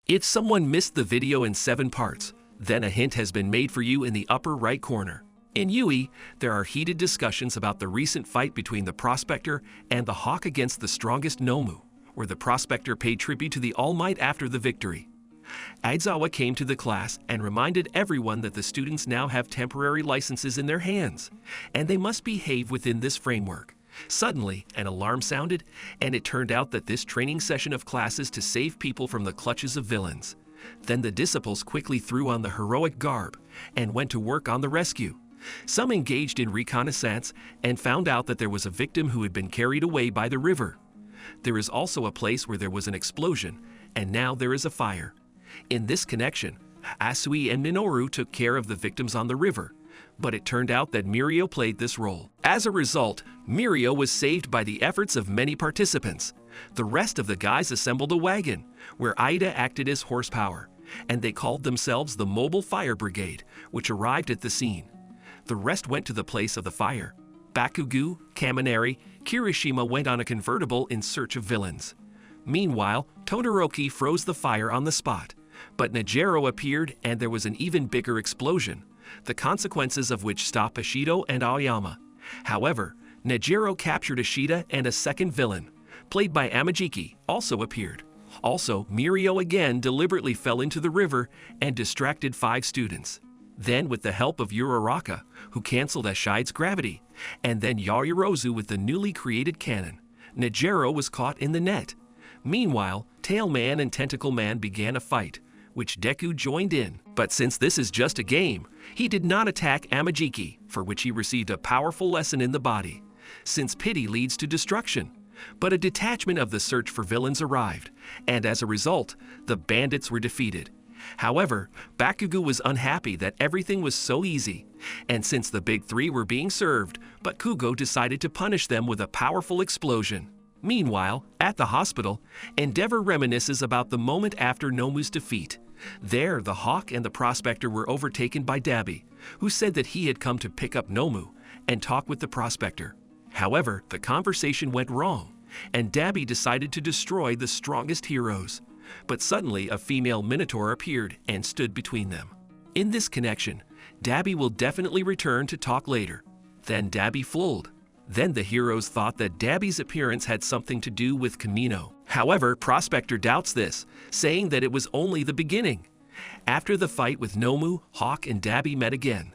If someone missed the video in 7 parts, then a hint has been made for you in the upper right corner. In AII, there are heated discussions about the recent fight between the Prospector and the Hawk against the strongest Nomu, where the Prospector paid tribute to the All Might after the victory. Aizawa came to the class and reminded everyone that the students now have temporary licenses in their hands, and they must behave within this framework. Suddenly, an alarm sounded, and it turned out that this training session of class is to save people from the clutches of villains. Then the disciples quickly threw on the heroic garb and went to work on the rescue. Some engaged in reconnaissance and found out that there was a victim who had been carried away by the river. There is also a place where there was an explosion, and now there is a fire. In this connection, AII and Midoriua took care of the victims on the river, but it turned out that Mirio played this role. As a result, Mirio was saved by the efforts of many participants. The rest of the guys assembled a wagon, where Ida acted as horsepower, and they called themselves the Mobile Fire Brigade, which arrived at the scene. The rest went to the place of the fire. Bakugo, Kaminari, Kirishima went on a convertible in search of villains. Meanwhile, Todoroki froze the fire on the spot, but Nejiro appeared and there was an even bigger explosion, the consequences of which stopped Ishido and Aoyama. However, Nejiro captured Ishida, and a second villain, played by Amajiki, also appeared. Also, Mirio again deliberately fell into the river and distracted 5 students. Then, with the help of Uraraka, who canceled Ashide's gravity, and then Yaoyorozu with the newly created cannon, Nejiro was caught in the net. Meanwhile, Tail Man and Tentacle Man began a fight, which Deku joined in. But since this is just a game, he did not attack Amajiki, for which he received a powerful lesson in the body, since pity leads to destruction. But a detachment of the search for villains arrived, and as a result, the bandits were defeated. However, Bakugo was unhappy that everything was so easy, and since the big 3 were being served, Bakugo decided to punish them with a powerful explosion. Meanwhile, at the hospital, Endeavor reminisces about the moment after Nomu's defeat. There, the Hawk and the Prospector were overtaken by Dabi, who said that he had come to pick up Nomu and talk with the Prospector. However, the conversation went wrong, and Dabi decided to destroy the strongest heroes. But suddenly, a female Minotaur appeared and stood between them. In this connection, Dabi will definitely return to talk later. Then Dabi fled. Then the heroes thought that Dabi's appearance had something to do with Kamino. However, Prospector doubts this, saying that it was only the beginning. After the fight with Nomu, Hawk and Dabi met again.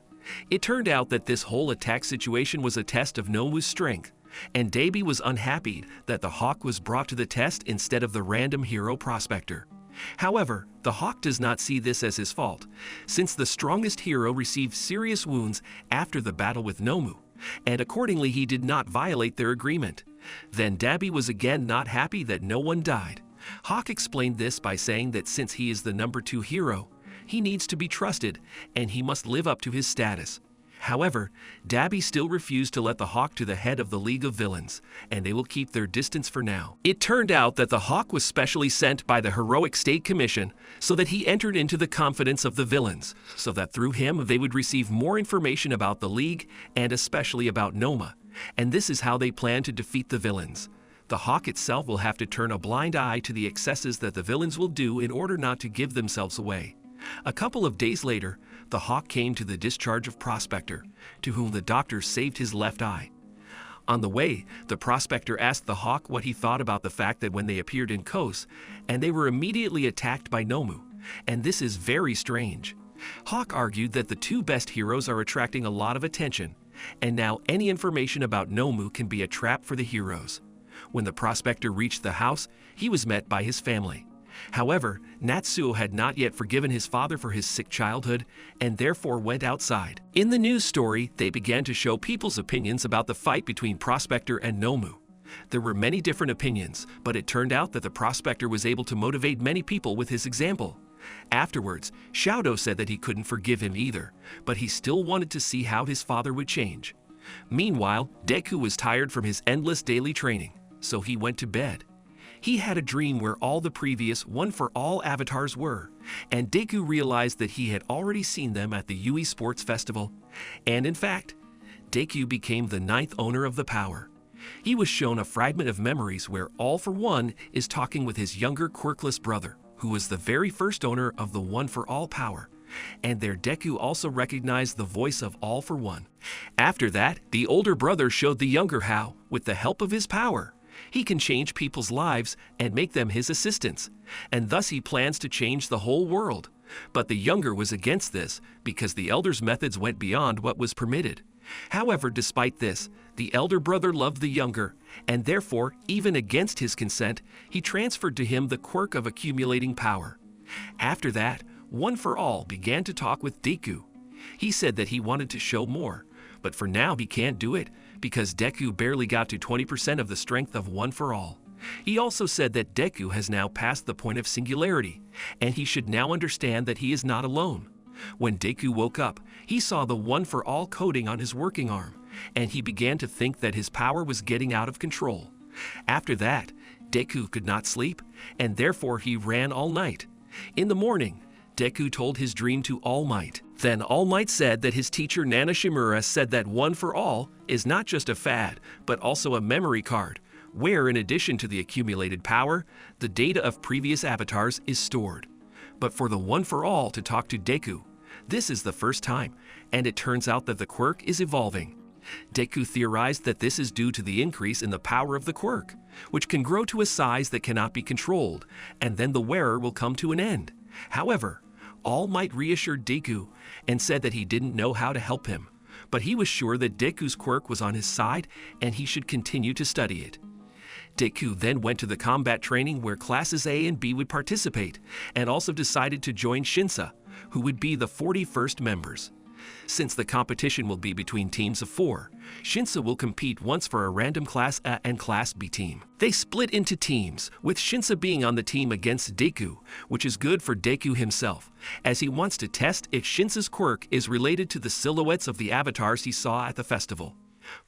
It turned out that this whole attack situation was a test of Nomu's strength, and Dabi was unhappy that the Hawk was brought to the test instead of the random hero Prospector. However, the Hawk does not see this as his fault, since the strongest hero received serious wounds after the battle with Nomu, and accordingly he did not violate their agreement. Then Dabi was again not happy that no one died. Hawk explained this by saying that since he is the number 2 hero, he needs to be trusted and he must live up to his status. However, Dabi still refused to let the Hawk to the head of the League of Villains, and they will keep their distance for now. It turned out that the Hawk was specially sent by the Heroic State Commission so that he entered into the confidence of the villains, so that through him they would receive more information about the League and especially about Noma, and this is how they plan to defeat the villains. The Hawk itself will have to turn a blind eye to the excesses that the villains will do in order not to give themselves away. A couple of days later, the Hawk came to the discharge of Prospector, to whom the doctor saved his left eye. On the way, the Prospector asked the Hawk what he thought about the fact that when they appeared in Kos, and they were immediately attacked by Nomu, and this is very strange. Hawk argued that the 2 best heroes are attracting a lot of attention, and now any information about Nomu can be a trap for the heroes. When the Prospector reached the house, he was met by his family. However, Natsuo had not yet forgiven his father for his sick childhood and therefore went outside. In the news story, they began to show people's opinions about the fight between Prospector and Nomu. There were many different opinions, but it turned out that the Prospector was able to motivate many people with his example. Afterwards, Shoudo said that he couldn't forgive him either, but he still wanted to see how his father would change. Meanwhile, Deku was tired from his endless daily training, so he went to bed. He had a dream where all the previous one-for-all avatars were, and Deku realized that he had already seen them at the AII Sports Festival. And in fact, Deku became the 9th owner of the power. He was shown a fragment of memories where All for One is talking with his younger quirkless brother, who was the very first owner of the one-for-all power, and their Deku also recognized the voice of All for One. After that, the older brother showed the younger how, with the help of his power, he can change people's lives and make them his assistants, and thus he plans to change the whole world. But the younger was against this because the elder's methods went beyond what was permitted. However, despite this, the elder brother loved the younger, and therefore, even against his consent, he transferred to him the quirk of accumulating power. After that, One for All began to talk with Deku. He said that he wanted to show more, but for now he can't do it because Deku barely got to 20% of the strength of One for All. He also said that Deku has now passed the point of singularity, and he should now understand that he is not alone. When Deku woke up, he saw the One for All coating on his working arm, and he began to think that his power was getting out of control. After that, Deku could not sleep, and therefore he ran all night. In the morning, Deku told his dream to All Might. Then All Might said that his teacher Nana Shimura said that One for All is not just a fad, but also a memory card, where in addition to the accumulated power, the data of previous avatars is stored. But for the One for All to talk to Deku, this is the first time, and it turns out that the quirk is evolving. Deku theorized that this is due to the increase in the power of the quirk, which can grow to a size that cannot be controlled, and then the wearer will come to an end. However, All Might reassured Deku and said that he didn't know how to help him, but he was sure that Deku's quirk was on his side and he should continue to study it. Deku then went to the combat training where classes A and B would participate, and also decided to join Shinsa, who would be the 41st members. Since the competition will be between teams of 4, Shinsa will compete once for a random Class A and Class B team. They split into teams, with Shinsa being on the team against Deku, which is good for Deku himself, as he wants to test if Shinsa's quirk is related to the silhouettes of the avatars he saw at the festival.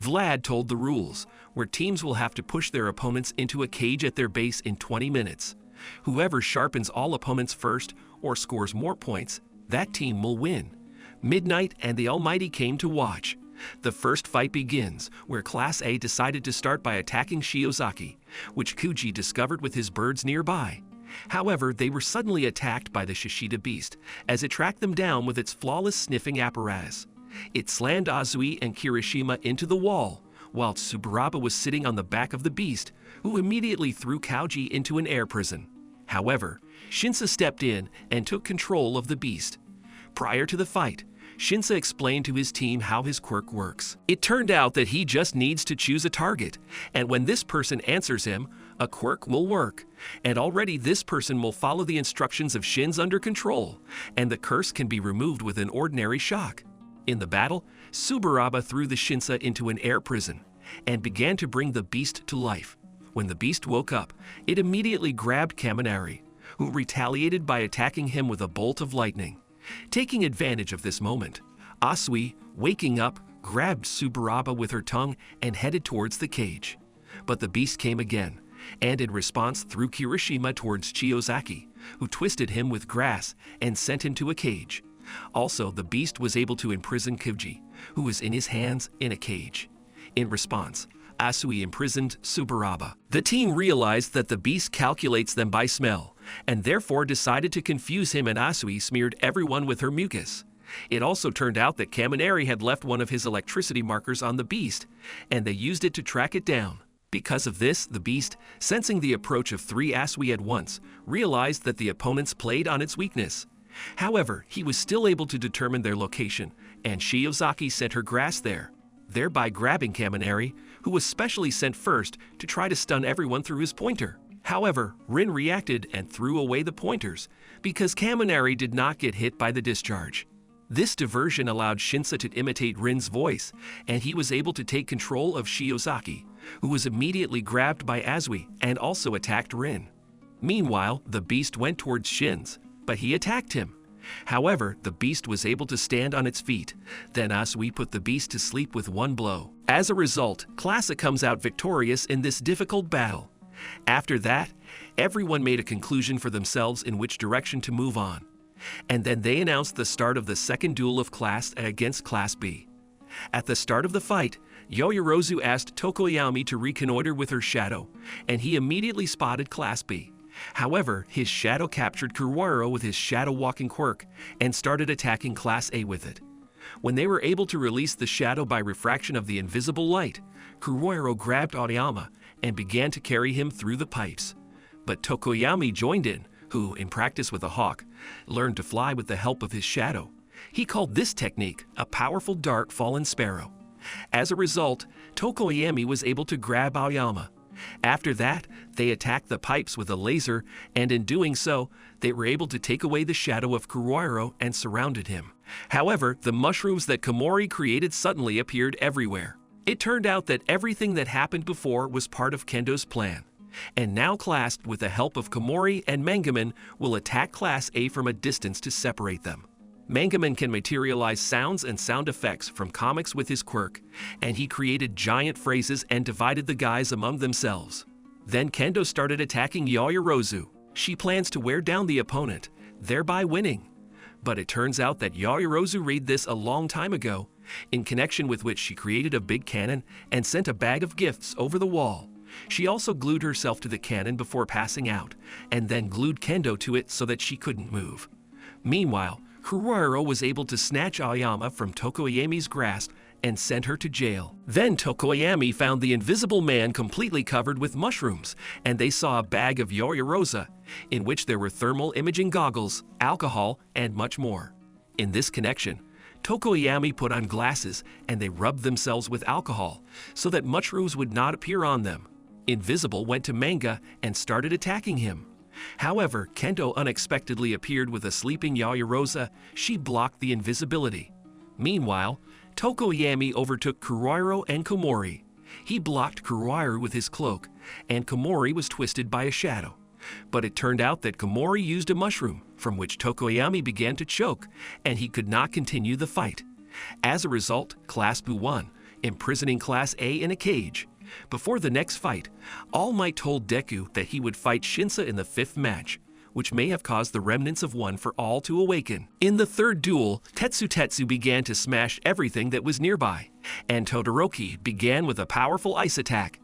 Vlad told the rules, where teams will have to push their opponents into a cage at their base in 20 minutes. Whoever sharpens all opponents first or scores more points, that team will win. Midnight and the Almighty came to watch. The first fight begins, where Class A decided to start by attacking Shiozaki, which Kuji discovered with his birds nearby. However, they were suddenly attacked by the Shishida beast, as it tracked them down with its flawless sniffing apparatus. It slammed Azui and Kirishima into the wall, while Tsuburaba was sitting on the back of the beast, who immediately threw Kauji into an air prison. However, Shinsa stepped in and took control of the beast. Prior to the fight, Shinsa explained to his team how his quirk works. It turned out that he just needs to choose a target, and when this person answers him, a quirk will work. And already this person will follow the instructions of Shin's under control, and the curse can be removed with an ordinary shock. In the battle, Tsuburaba threw the Shinsa into an air prison, and began to bring the beast to life. When the beast woke up, it immediately grabbed Kaminari, who retaliated by attacking him with a bolt of lightning. Taking advantage of this moment, Asui, waking up, grabbed Tsuburaba with her tongue and headed towards the cage. But the beast came again, and in response threw Kirishima towards Chiozaki, who twisted him with grass and sent him to a cage. Also, the beast was able to imprison Kuji, who was in his hands in a cage. In response, Asui imprisoned Tsuburaba. The team realized that the beast calculates them by smell, and therefore decided to confuse him, and Asui smeared everyone with her mucus. It also turned out that Kaminari had left one of his electricity markers on the beast, and they used it to track it down. Because of this, the beast, sensing the approach of 3 Asui at once, realized that the opponents played on its weakness. However, he was still able to determine their location, and Shiozaki sent her grass there, thereby grabbing Kaminari, who was specially sent first to try to stun everyone through his pointer. However, Rin reacted and threw away the pointers, because Kaminari did not get hit by the discharge. This diversion allowed Shinsa to imitate Rin's voice, and he was able to take control of Shiozaki, who was immediately grabbed by Asui and also attacked Rin. Meanwhile, the beast went towards Shin's, but he attacked him. However, the beast was able to stand on its feet. Then Asui put the beast to sleep with one blow. As a result, Classic comes out victorious in this difficult battle. After that, everyone made a conclusion for themselves in which direction to move on. And then they announced the start of the second duel of Class A against Class B. At the start of the fight, Yoyorozu asked Tokoyami to reconnoiter with her shadow, and he immediately spotted Class B. However, his shadow captured Kuroiro with his shadow-walking quirk and started attacking Class A with it. When they were able to release the shadow by refraction of the invisible light, Kuroiro grabbed Aoyama and began to carry him through the pipes. But Tokoyami joined in, who, in practice with a hawk, learned to fly with the help of his shadow. He called this technique a powerful dart fallen sparrow. As a result, Tokoyami was able to grab Aoyama. After that, they attacked the pipes with a laser, and in doing so, they were able to take away the shadow of Kuroiro and surrounded him. However, the mushrooms that Komori created suddenly appeared everywhere. It turned out that everything that happened before was part of Kendo's plan. And now Class, with the help of Komori and Mangaman, will attack Class A from a distance to separate them. Mangaman can materialize sounds and sound effects from comics with his quirk, and he created giant phrases and divided the guys among themselves. Then Kendo started attacking Yaoyorozu. She plans to wear down the opponent, thereby winning. But it turns out that Yaoyorozu read this a long time ago, in connection with which she created a big cannon and sent a bag of gifts over the wall. She also glued herself to the cannon before passing out, and then glued Kendo to it so that she couldn't move. Meanwhile, Kuroiro was able to snatch Aoyama from Tokoyami's grasp and sent her to jail. Then Tokoyami found the invisible man completely covered with mushrooms, and they saw a bag of Yaoyorosa, in which there were thermal imaging goggles, alcohol, and much more. In this connection, Tokoyami put on glasses and they rubbed themselves with alcohol so that mushrooms would not appear on them. Invisible went to Manga and started attacking him. However, Kendo unexpectedly appeared with a sleeping Yaoyorosa. She blocked the invisibility. Meanwhile, Tokoyami overtook Kuroiro and Komori. He blocked Kuroiro with his cloak, and Komori was twisted by a shadow. But it turned out that Komori used a mushroom, from which Tokoyami began to choke, and he could not continue the fight. As a result, Class B won, imprisoning Class A in a cage. Before the next fight, AII Might told Deku that he would fight Shinsa in the 5th match, which may have caused the remnants of one for all to awaken. In the 3rd duel, Tetsu began to smash everything that was nearby, and Todoroki began with a powerful ice attack.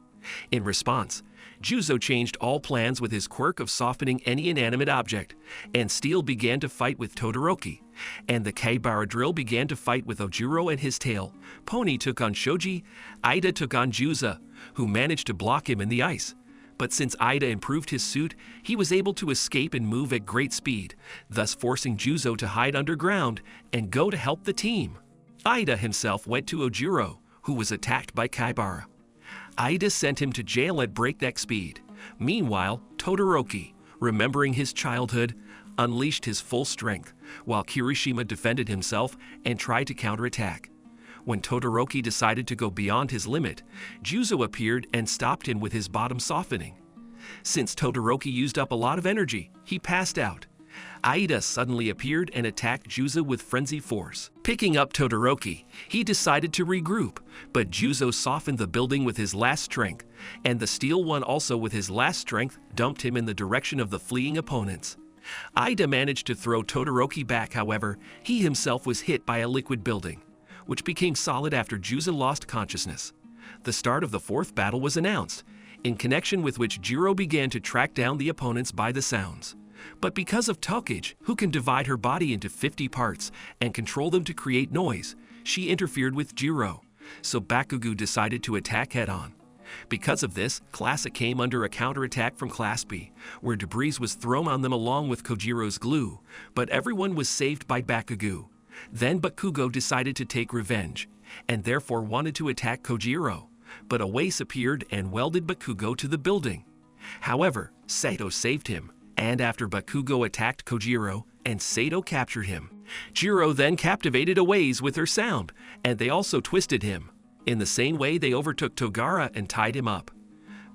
In response, Juzo changed all plans with his quirk of softening any inanimate object, and Steel began to fight with Todoroki, and the Kaibara drill began to fight with Ojiro and his tail. Pony took on Shoji, Ida took on Juza, who managed to block him in the ice. But since Ida improved his suit, he was able to escape and move at great speed, thus forcing Juzo to hide underground and go to help the team. Ida himself went to Ojiro, who was attacked by Kaibara. Ida sent him to jail at breakneck speed. Meanwhile, Todoroki, remembering his childhood, unleashed his full strength, while Kirishima defended himself and tried to counterattack. When Todoroki decided to go beyond his limit, Juzo appeared and stopped him with his bottom softening. Since Todoroki used up a lot of energy, he passed out. Aida suddenly appeared and attacked Juzo with frenzied force. Picking up Todoroki, he decided to regroup, but Juzo softened the building with his last strength, and the Steel One also with his last strength dumped him in the direction of the fleeing opponents. Aida managed to throw Todoroki back, however, he himself was hit by a liquid building, which became solid after Juzo lost consciousness. The start of the 4th battle was announced, in connection with which Jiro began to track down the opponents by the sounds. But because of Tokage, who can divide her body into 50 parts and control them to create noise, she interfered with Jiro, so Bakugo decided to attack head-on. Because of this, Class A came under a counterattack from Class B, where debris was thrown on them along with Kojiro's glue, but everyone was saved by Bakugo. Then Bakugo decided to take revenge, and therefore wanted to attack Kojiro, but Awase appeared and welded Bakugo to the building. However, Sato saved him, and after Bakugo attacked Kojiro, and Sato captured him. Jiro then captivated Awase with her sound, and they also twisted him. In the same way, they overtook Togara and tied him up.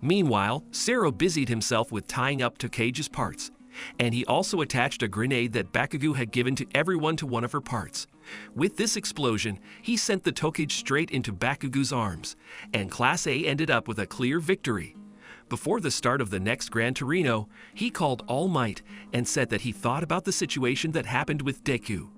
Meanwhile, Sero busied himself with tying up Tokage's parts, and he also attached a grenade that Bakugo had given to everyone to one of her parts. With this explosion, he sent the Tokage straight into Bakugo's arms, and Class A ended up with a clear victory. Before the start of the next Gran Torino, he called AII Might and said that he thought about the situation that happened with Deku.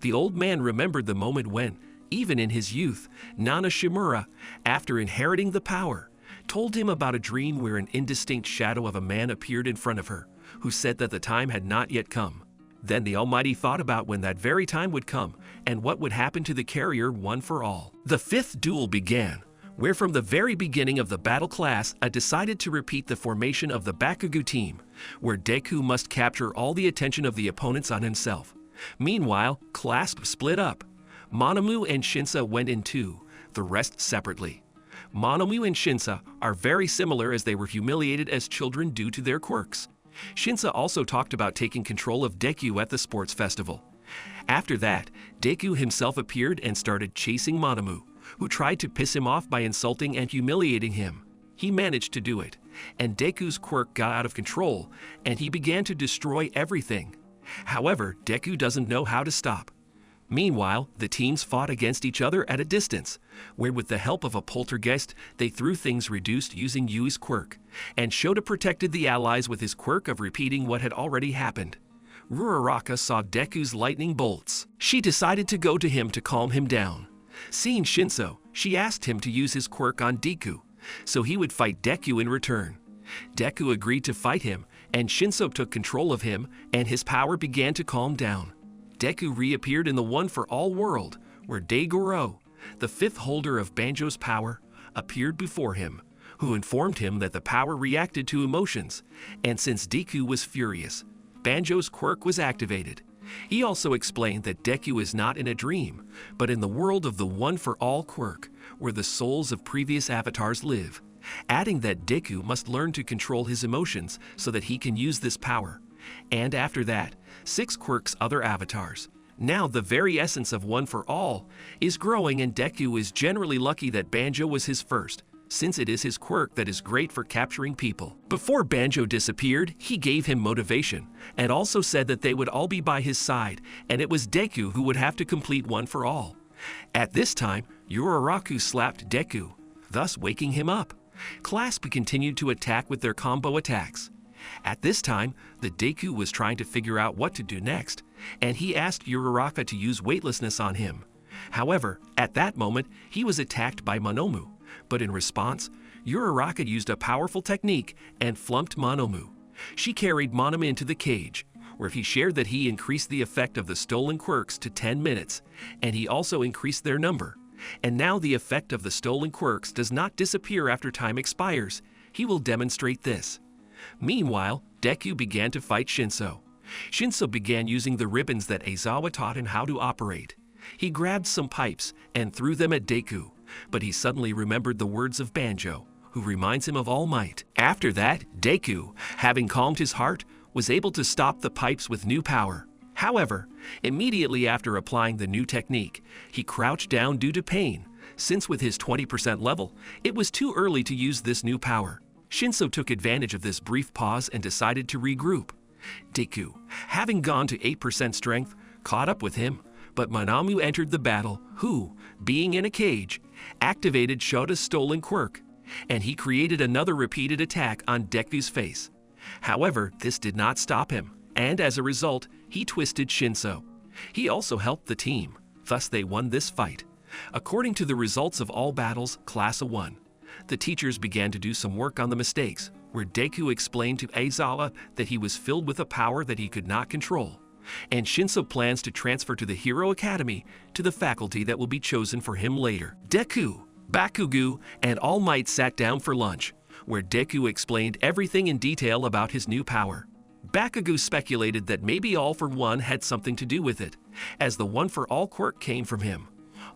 The old man remembered the moment when, even in his youth, Nana Shimura, after inheriting the power, told him about a dream where an indistinct shadow of a man appeared in front of her, who said that the time had not yet come. Then the Almighty thought about when that very time would come and what would happen to the carrier one for all. The fifth duel began, where from the very beginning of the battle class I decided to repeat the formation of the Bakugo team, where Deku must capture all the attention of the opponents on himself. Meanwhile, Clasp split up. Monomu and Shinsa went in two, the rest separately. Monomu and Shinsa are very similar as they were humiliated as children due to their quirks. Shinsa also talked about taking control of Deku at the sports festival. After that, Deku himself appeared and started chasing Monomu, who tried to piss him off by insulting and humiliating him. He managed to do it, and Deku's quirk got out of control, and he began to destroy everything. However, Deku doesn't know how to stop. Meanwhile, the teams fought against each other at a distance, where with the help of a poltergeist, they threw things reduced using Yui's quirk, and Shota protected the allies with his quirk of repeating what had already happened. Uraraka saw Deku's lightning bolts. She decided to go to him to calm him down. Seeing Shinso, she asked him to use his quirk on Deku, so he would fight Deku in return. Deku agreed to fight him, and Shinso took control of him, and his power began to calm down. Deku reappeared in the one-for-all world, where Daigoro, the fifth holder of Banjo's power, appeared before him, who informed him that the power reacted to emotions, and since Deku was furious, Banjo's quirk was activated. He also explained that Deku is not in a dream, but in the world of the one-for-all quirk, where the souls of previous avatars live, adding that Deku must learn to control his emotions so that he can use this power. And after that, 6 quirks other avatars. Now the very essence of one for all is growing, and Deku is generally lucky that Banjo was his first, since it is his quirk that is great for capturing people. Before Banjo disappeared, he gave him motivation, and also said that they would all be by his side, and it was Deku who would have to complete one for all. At this time, Uraraku slapped Deku, thus waking him up. Clasp continued to attack with their combo attacks. At this time, the Deku was trying to figure out what to do next, and he asked Uraraka to use weightlessness on him. However, at that moment, he was attacked by Monomu, but in response, Uraraka used a powerful technique and flumped Monomu. She carried Monomu into the cage, where he shared that he increased the effect of the stolen quirks to 10 minutes, and he also increased their number. And now the effect of the stolen quirks does not disappear after time expires. He will demonstrate this. Meanwhile, Deku began to fight Shinso. Shinso began using the ribbons that Aizawa taught him how to operate. He grabbed some pipes and threw them at Deku, but he suddenly remembered the words of Banjo, who reminds him of AII Might. After that, Deku, having calmed his heart, was able to stop the pipes with new power. However, immediately after applying the new technique, he crouched down due to pain, since with his 20% level, it was too early to use this new power. Shinso took advantage of this brief pause and decided to regroup. Deku, having gone to 8% strength, caught up with him, but Monomu entered the battle, who, being in a cage, activated Shota's stolen quirk, and he created another repeated attack on Deku's face. However, this did not stop him, and as a result, he twisted Shinso. He also helped the team, thus they won this fight. According to the results of all battles, Class A1, the teachers began to do some work on the mistakes, where Deku explained to Aizawa that he was filled with a power that he could not control, and Shinso plans to transfer to the Hero Academy to the faculty that will be chosen for him later. Deku, Bakugo, and AII Might sat down for lunch, where Deku explained everything in detail about his new power. Bakugo speculated that maybe All for One had something to do with it, as the One for All quirk came from him.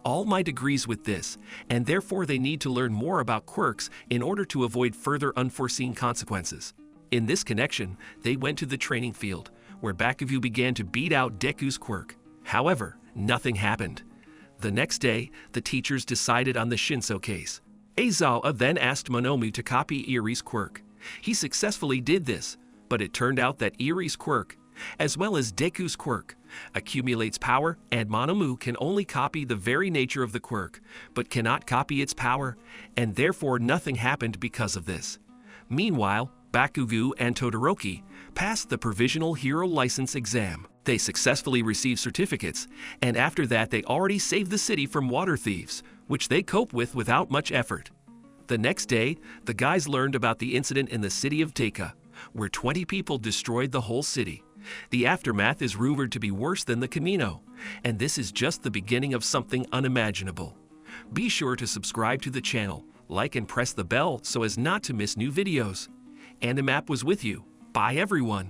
AII Might agrees with this, and therefore they need to learn more about quirks in order to avoid further unforeseen consequences. In this connection, they went to the training field, where Bakugo began to beat out Deku's quirk. However, nothing happened. The next day, the teachers decided on the Shinso case. Aizawa then asked Monomu to copy Irie's quirk. He successfully did this, but it turned out that Irie's quirk, as well as Deku's quirk, accumulates power, and Monomu can only copy the very nature of the quirk, but cannot copy its power, and therefore nothing happened because of this. Meanwhile, Bakugo and Todoroki passed the Provisional Hero License exam. They successfully received certificates, and after that they already saved the city from water thieves, which they cope with without much effort. The next day, the guys learned about the incident in the city of Teika, where 20 people destroyed the whole city. The aftermath is rumored to be worse than the Camino, and this is just the beginning of something unimaginable. Be sure to subscribe to the channel, like and press the bell so as not to miss new videos. AniMap was with you. Bye everyone.